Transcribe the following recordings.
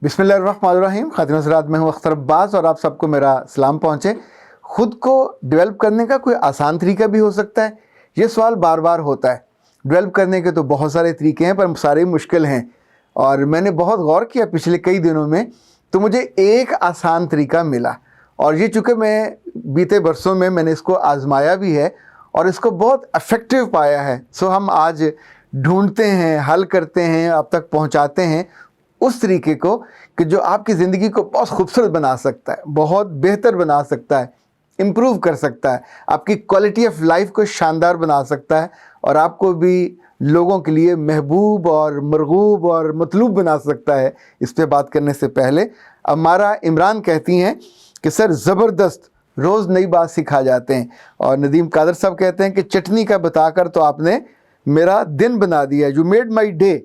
बिस्मिल्लाहिर्रहमानिर्रहीम। ख़ातिन हज़रात, मैं हूँ अख्तर अब्बास और आप सबको मेरा सलाम पहुँचे। ख़ुद को डेवलप करने का कोई आसान तरीका भी हो सकता है? ये सवाल बार बार होता है। डेवलप करने के तो बहुत सारे तरीके हैं पर सारे मुश्किल हैं, और मैंने बहुत गौर किया पिछले कई दिनों में, तो मुझे एक आसान तरीका मिला। और ये चूँकि मैं बीते बरसों में मैंने इसको आजमाया भी है और इसको बहुत इफ़ेक्टिव पाया है, सो हम आज ढूंढते हैं, हल करते हैं, आप तक पहुंचाते हैं उस तरीके को कि जो आपकी ज़िंदगी को बहुत खूबसूरत बना सकता है, बहुत बेहतर बना सकता है, इम्प्रूव कर सकता है, आपकी क्वालिटी ऑफ लाइफ को शानदार बना सकता है और आपको भी लोगों के लिए महबूब और मरगूब और मतलूब बना सकता है। इस पे बात करने से पहले अमारा इमरान कहती हैं कि सर ज़बरदस्त, रोज़ नई बात सिखा जाते हैं। और नदीम कादर साहब कहते हैं कि चटनी का बताकर तो आपने मेरा दिन बना दिया, you made my day,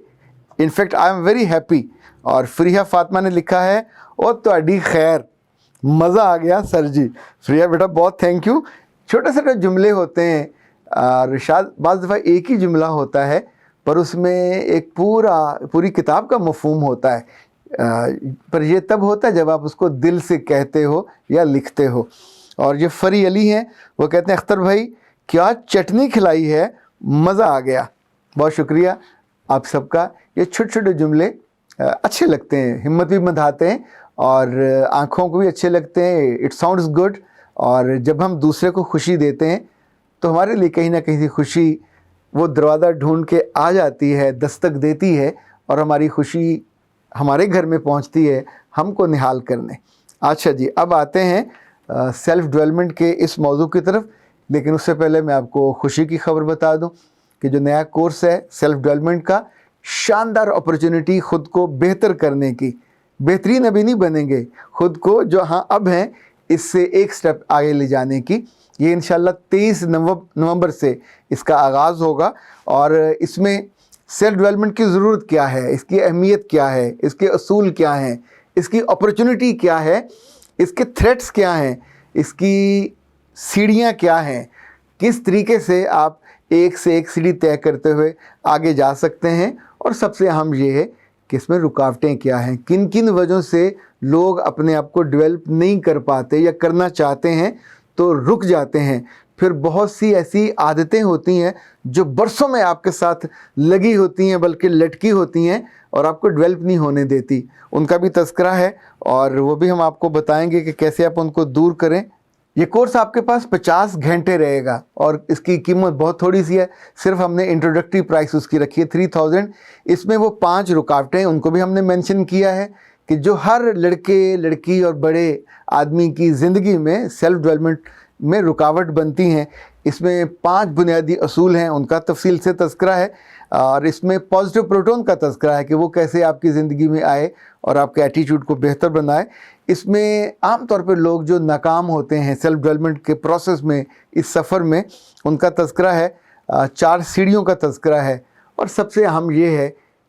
in fact I am very happy. और फ्रिया फातिमा ने लिखा है, ओ तुहाडी खैर, मज़ा आ गया सर जी। फ्रिया बेटा बहुत थैंक यू। छोटे छोटे जुमले होते हैं रिशाद, बाज़ दफ़ा एक ही जुमला होता है पर उसमें एक पूरी किताब का मफ़हूम होता है, पर यह तब होता है जब आप उसको दिल से कहते हो या लिखते हो। और ये फरी अली हैं, वो कहते हैं अख्तर भाई क्या चटनी खिलाई है, मज़ा आ गया। बहुत शुक्रिया आप सबका। ये छोटे छोटे जुमले अच्छे लगते हैं, हिम्मत भी बंधाते हैं और आँखों को भी अच्छे लगते हैं। It sounds good. और जब हम दूसरे को खुशी देते हैं तो हमारे लिए कहीं ना कहीं से खुशी वो दरवाज़ा ढूंढ के आ जाती है, दस्तक देती है और हमारी खुशी हमारे घर में पहुंचती है हमको निहाल करने। अच्छा जी, अब आते हैं सेल्फ़ डेवलपमेंट के इस मौजू की तरफ। लेकिन उससे पहले मैं आपको खुशी की खबर बता दूं कि जो नया कोर्स है सेल्फ़ डेवलपमेंट का, शानदार अपॉर्चुनिटी ख़ुद को बेहतर करने की। बेहतरीन अभी नहीं बनेंगे, ख़ुद को जो हाँ अब हैं इससे एक स्टेप आगे ले जाने की। ये इंशाल्लाह 23 नवंबर से इसका आगाज़ होगा। और इसमें सेल्फ डेवलपमेंट की ज़रूरत क्या है, इसकी अहमियत क्या है, इसके असूल क्या हैं, इसकी अपॉर्चुनिटी क्या है, इसके थ्रेट्स क्या हैं, इसकी सीढ़ियाँ क्या हैं, किस तरीके से आप एक से एक सीढ़ी तय करते हुए आगे जा सकते हैं। और सबसे अहम ये है कि इसमें रुकावटें क्या हैं, किन किन वजहों से लोग अपने आप को डेवलप नहीं कर पाते या करना चाहते हैं तो रुक जाते हैं। फिर बहुत सी ऐसी आदतें होती हैं जो बरसों में आपके साथ लगी होती हैं, बल्कि लटकी होती हैं और आपको डेवलप नहीं होने देती। उनका भी तज़किरा है और वो भी हम आपको बताएंगे कि कैसे आप उनको दूर करें। ये कोर्स आपके पास 50 घंटे रहेगा और इसकी कीमत बहुत थोड़ी सी है, सिर्फ हमने इंट्रोडक्टरी प्राइस उसकी रखी है 3000। इसमें वो 5 रुकावटें उनको भी हमने मेंशन किया है कि जो हर लड़के लड़की और बड़े आदमी की ज़िंदगी में सेल्फ़ डेवलपमेंट में रुकावट बनती हैं। इसमें 5 बुनियादी असूल हैं, उनका तफसील से तज़किरा है। और इसमें पॉजिटिव प्रोटोन का तज़किरा है कि वो कैसे आपकी ज़िंदगी में आए और आपके एटीट्यूड को बेहतर बनाए। इसमें आम तौर पर लोग जो नाकाम होते हैं सेल्फ़ डेवलपमेंट के प्रोसेस में, इस सफ़र में, उनका तज़किरा है। 4 सीढ़ियों का तज़किरा है। और सबसे अहम ये है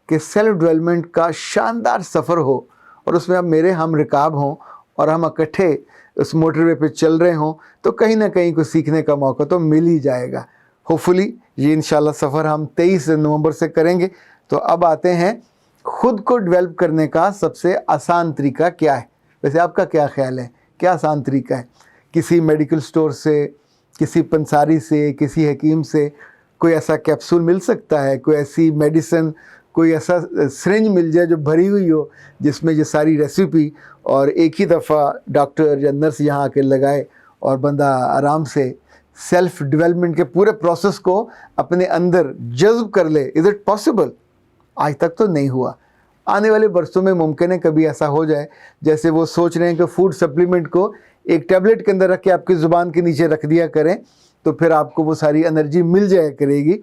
कि सेल्फ़ डेवलपमेंट का शानदार सफ़र हो और उसमें अब मेरे हम रिकाब हों और हम इकट्ठे उस मोटरवे पे चल रहे हों, तो कहीं ना कहीं कुछ सीखने का मौका तो मिल ही जाएगा। होपफुली ये इंशाल्लाह सफ़र हम 23 नवंबर से करेंगे। तो अब आते हैं ख़ुद को डेवलप करने का सबसे आसान तरीका क्या है। वैसे आपका क्या ख्याल है, क्या आसान तरीका है? किसी मेडिकल स्टोर से, किसी पंसारी से, किसी हकीम से कोई ऐसा कैप्सूल मिल सकता है, कोई ऐसी मेडिसिन, कोई ऐसा सिरिंज मिल जाए जो भरी हुई हो जिसमें ये सारी रेसिपी और एक ही दफ़ा डॉक्टर या नर्स यहाँ आके लगाए और बंदा आराम से सेल्फ़ डेवलपमेंट के पूरे प्रोसेस को अपने अंदर जज्ब कर ले? Is it possible? आज तक तो नहीं हुआ। आने वाले बरसों में मुमकिन है कभी ऐसा हो जाए, जैसे वो सोच रहे हैं कि फूड सप्लीमेंट को एक टैबलेट के अंदर रख के आपकी ज़ुबान के नीचे रख दिया करें तो फिर आपको वो सारी एनर्जी मिल जाया करेगी।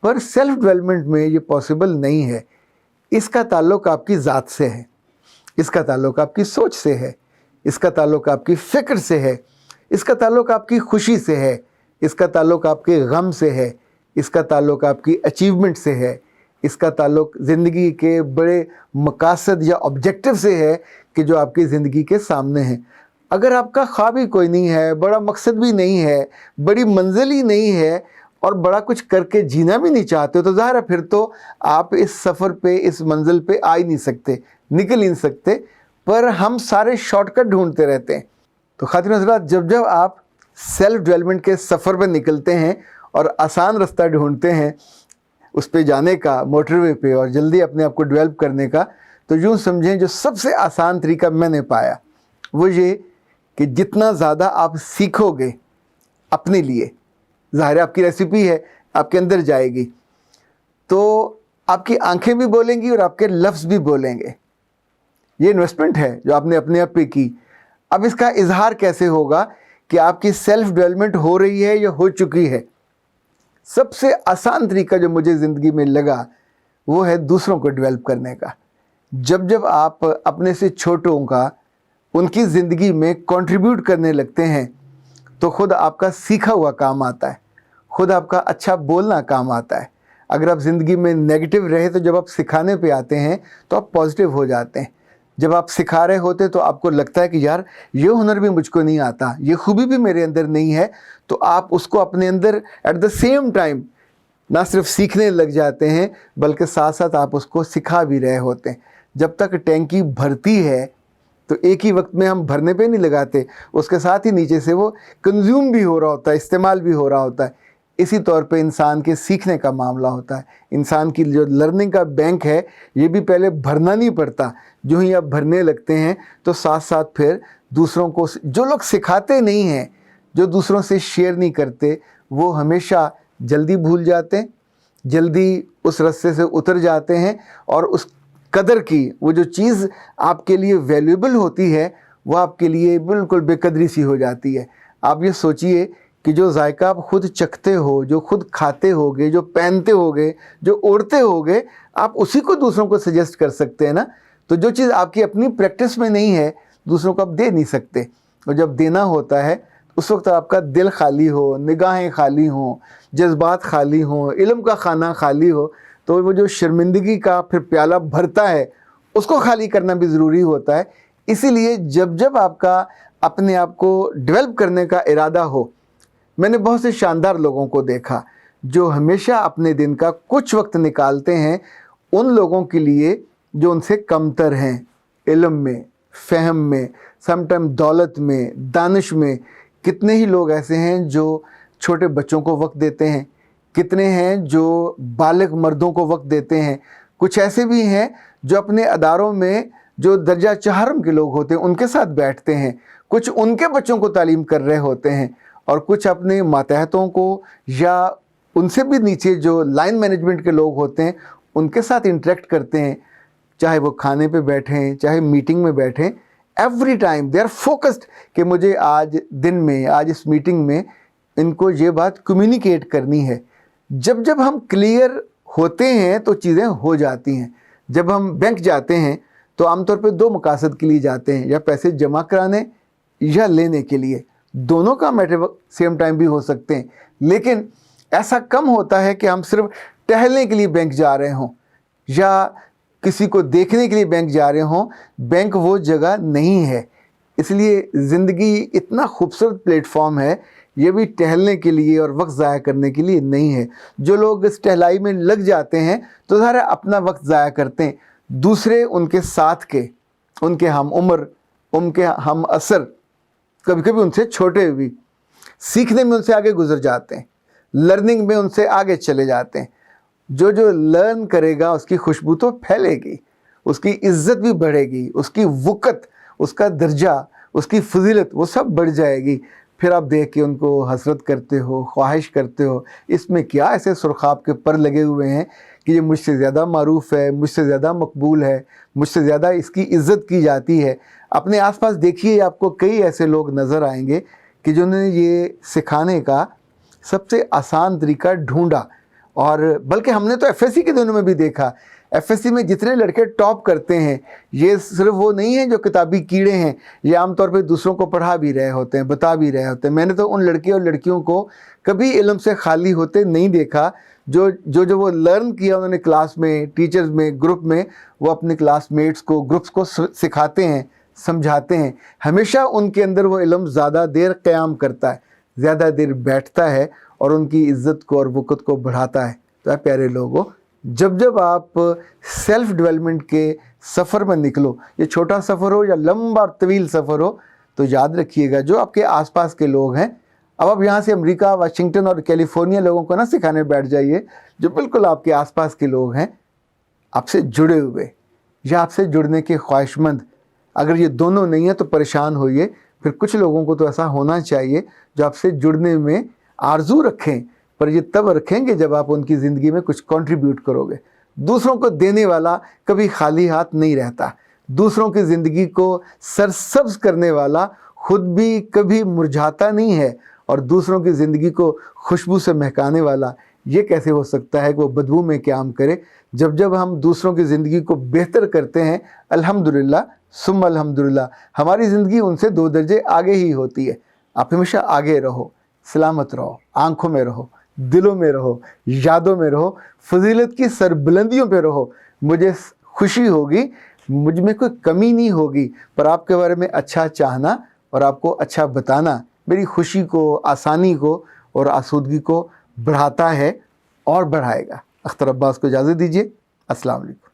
पर सेल्फ़ डेवलपमेंट में ये पॉसिबल नहीं है। इसका ताल्लुक़ आपकी ज़ात से है, इसका ताल्लुक़ आपकी सोच से है, इसका ताल्लुक़ आपकी फ़िक्र से है, इसका ताल्लुक़ आपकी खुशी से है, इसका ताल्लुक़ आपके गम से है, इसका ताल्लुक़ आपकी अचीवमेंट से है, इसका ताल्लुक़ ज़िंदगी के बड़े मकासद या ऑब्जेक्टिव से है कि जो आपकी ज़िंदगी के सामने हैं। अगर आपका ख्वाब ही कोई नहीं है, बड़ा मकसद भी नहीं है, बड़ी मंजिल ही नहीं है और बड़ा कुछ करके जीना भी नहीं चाहते हो, तो ज़ाहिर है फिर तो आप इस सफ़र पे, इस मंजिल पे आ ही नहीं सकते, निकल ही नहीं सकते। पर हम सारे शॉर्टकट ढूंढते रहते हैं। तो ख़ातिन हज़रात, जब जब आप सेल्फ डेवलपमेंट के सफ़र पर निकलते हैं और आसान रास्ता ढूंढते हैं उस पे जाने का, मोटरवे पे, और जल्दी अपने आप को डेवलप करने का, तो यूँ समझें जो सबसे आसान तरीका मैंने पाया वो ये कि जितना ज़्यादा आप सीखोगे अपने लिए, ज़ाहिर है आपकी रेसिपी है, आपके अंदर जाएगी, तो आपकी आंखें भी बोलेंगी और आपके लफ्ज़ भी बोलेंगे। ये इन्वेस्टमेंट है जो आपने अपने आप पे की। अब इसका इजहार कैसे होगा कि आपकी सेल्फ डेवलपमेंट हो रही है या हो चुकी है? सबसे आसान तरीका जो मुझे ज़िंदगी में लगा वो है दूसरों को डेवलप करने का। जब जब आप अपने से छोटों का उनकी ज़िंदगी में कंट्रीब्यूट करने लगते हैं तो ख़ुद आपका सीखा हुआ काम आता है, ख़ुद आपका अच्छा बोलना काम आता है। अगर आप ज़िंदगी में नेगेटिव रहे तो जब आप सिखाने पे आते हैं तो आप पॉजिटिव हो जाते हैं। जब आप सिखा रहे होते तो आपको लगता है कि यार ये हुनर भी मुझको नहीं आता, ये खूबी भी मेरे अंदर नहीं है, तो आप उसको अपने अंदर एट द सेम टाइम ना सिर्फ सीखने लग जाते हैं बल्कि साथ साथ आप उसको सिखा भी रहे होते हैं। जब तक टैंकी भरती है तो एक ही वक्त में हम भरने पे नहीं लगाते, उसके साथ ही नीचे से वो कंज्यूम भी हो रहा होता है, इस्तेमाल भी हो रहा होता है। इसी तौर पे इंसान के सीखने का मामला होता है। इंसान की जो लर्निंग का बैंक है ये भी पहले भरना नहीं पड़ता, जो ही आप भरने लगते हैं तो साथ साथ फिर दूसरों को, जो लोग सिखाते नहीं हैं, जो दूसरों से शेयर नहीं करते, वो हमेशा जल्दी भूल जाते हैं, जल्दी उस रास्ते से उतर जाते हैं, और उस कदर की वो जो चीज़ आपके लिए वैल्यूएबल होती है वो आपके लिए बिल्कुल बेकदरी सी हो जाती है। आप ये सोचिए कि जो जायका आप खुद चखते हो, जो खुद खाते होगे, जो पहनते होगे, जो ओढ़ते होगे, आप उसी को दूसरों को सजेस्ट कर सकते हैं ना। तो जो चीज़ आपकी अपनी प्रैक्टिस में नहीं है दूसरों को आप दे नहीं सकते, और जब देना होता है उस वक्त आपका दिल खाली हो, निगाहें खाली हों, जज्बात खाली हों, इल्म का खाना खाली हो, तो वो जो शर्मिंदगी का फिर प्याला भरता है उसको खाली करना भी ज़रूरी होता है। इसीलिए जब जब आपका अपने आप को डेवलप करने का इरादा हो, मैंने बहुत से शानदार लोगों को देखा जो हमेशा अपने दिन का कुछ वक्त निकालते हैं उन लोगों के लिए जो उनसे कमतर हैं, इल्म में, फ़हम में, समटाइम दौलत में, दानिश में। कितने ही लोग ऐसे हैं जो छोटे बच्चों को वक्त देते हैं, कितने हैं जो बालिग मर्दों को वक्त देते हैं, कुछ ऐसे भी हैं जो अपने अदारों में जो दर्जा चहारम के लोग होते हैं उनके साथ बैठते हैं, कुछ उनके बच्चों को तालीम कर रहे होते हैं, और कुछ अपने मातहतों को या उनसे भी नीचे जो लाइन मैनेजमेंट के लोग होते हैं उनके साथ इंटरेक्ट करते हैं, चाहे वो खाने पे बैठें, चाहे मीटिंग में बैठें। Every time they are focused कि मुझे आज दिन में, आज इस मीटिंग में इनको ये बात कम्युनिकेट करनी है। जब जब हम क्लियर होते हैं तो चीज़ें हो जाती हैं। जब हम बैंक जाते हैं तो आमतौर पे दो मकासद के लिए जाते हैं, या पैसे जमा कराने या लेने के लिए। दोनों का मैटर सेम टाइम भी हो सकते हैं, लेकिन ऐसा कम होता है कि हम सिर्फ टहलने के लिए बैंक जा रहे हों या किसी को देखने के लिए बैंक जा रहे हों। बैंक वो जगह नहीं है। इसलिए ज़िंदगी इतना खूबसूरत प्लेटफॉर्म है, ये भी टहलने के लिए और वक्त ज़ाया करने के लिए नहीं है। जो लोग इस टहलाई में लग जाते हैं तो ज़रा अपना वक्त ज़ाया करते हैं, दूसरे उनके साथ के, उनके हम उम्र, उनके हम असर, कभी कभी उनसे छोटे भी, सीखने में उनसे आगे गुजर जाते हैं, लर्निंग में उनसे आगे चले जाते हैं। जो जो लर्न करेगा उसकी खुशबू तो फैलेगी, उसकी इज्जत भी बढ़ेगी, उसकी वक़्त, उसका दर्जा, उसकी फजीलत वो सब बढ़ जाएगी। फिर आप देख के उनको हसरत करते हो, ख्वाहिश करते हो, इसमें क्या ऐसे सुरखाब के पर लगे हुए हैं कि ये मुझसे ज़्यादा मारूफ़ है, मुझसे ज़्यादा मकबूल है, मुझसे ज़्यादा इसकी इज़्ज़त की जाती है। अपने आसपास देखिए, आपको कई ऐसे लोग नज़र आएंगे कि जिन्होंने ये सिखाने का सबसे आसान तरीका ढूंढा। और बल्कि हमने तो एफएससी के दिनों में भी देखा, एफएससी में जितने लड़के टॉप करते हैं ये सिर्फ वो नहीं हैं जो किताबी कीड़े हैं, ये आमतौर पे दूसरों को पढ़ा भी रहे होते हैं, बता भी रहे होते हैं। मैंने तो उन लड़के और लड़कियों को कभी इल्म से खाली होते नहीं देखा। जो वो लर्न किया उन्होंने क्लास में, टीचर्स में, ग्रुप में, वो अपने क्लासमेट्स को, ग्रुप्स को सिखाते हैं, समझाते हैं। हमेशा उनके अंदर वो इल्म ज़्यादा देर क़याम करता है, ज़्यादा देर बैठता है, اور ان کی عزت کو اور وقت کو بڑھاتا ہے۔ تو اے پیارے لوگوں، جب جب آپ سیلف ڈیولپمنٹ کے سفر میں نکلو، یہ چھوٹا سفر ہو یا لمبا اور طویل سفر ہو، تو یاد رکھیے گا جو آپ کے آس پاس کے لوگ ہیں، اب آپ یہاں سے امریکہ، واشنگٹن اور کیلیفورنیا لوگوں کو نہ سکھانے بیٹھ جائیے، جو بالکل آپ کے آس پاس کے لوگ ہیں، آپ سے جڑے ہوئے یا آپ سے جڑنے کے خواہش مند، اگر یہ دونوں نہیں ہیں تو پریشان ہوئیے۔ پھر کچھ لوگوں کو تو ایسا ہونا چاہیے جو آپ سے جڑنے میں آرزو رکھیں، پر یہ تب رکھیں گے جب آپ ان کی زندگی میں کچھ کنٹریبیوٹ کرو گے۔ دوسروں کو دینے والا کبھی خالی ہاتھ نہیں رہتا، دوسروں کی زندگی کو سرسبز کرنے والا خود بھی کبھی مرجھاتا نہیں ہے، اور دوسروں کی زندگی کو خوشبو سے مہکانے والا یہ کیسے ہو سکتا ہے کہ وہ بدبو میں قیام کرے؟ جب جب ہم دوسروں کی زندگی کو بہتر کرتے ہیں، الحمدللہ ثم الحمدللہ، ہماری زندگی ان سے 2 درجے آگے ہی ہوتی ہے۔ آپ ہمیشہ آگے رہو، سلامت رہو، آنکھوں میں رہو، دلوں میں رہو، یادوں میں رہو، فضیلت کی سربلندیوں پہ رہو۔ مجھے خوشی ہوگی، مجھ میں کوئی کمی نہیں ہوگی، پر آپ کے بارے میں اچھا چاہنا اور آپ کو اچھا بتانا میری خوشی کو، آسانی کو اور آسودگی کو بڑھاتا ہے اور بڑھائے گا۔ اختر عباس کو اجازت دیجیے۔ السلام علیکم۔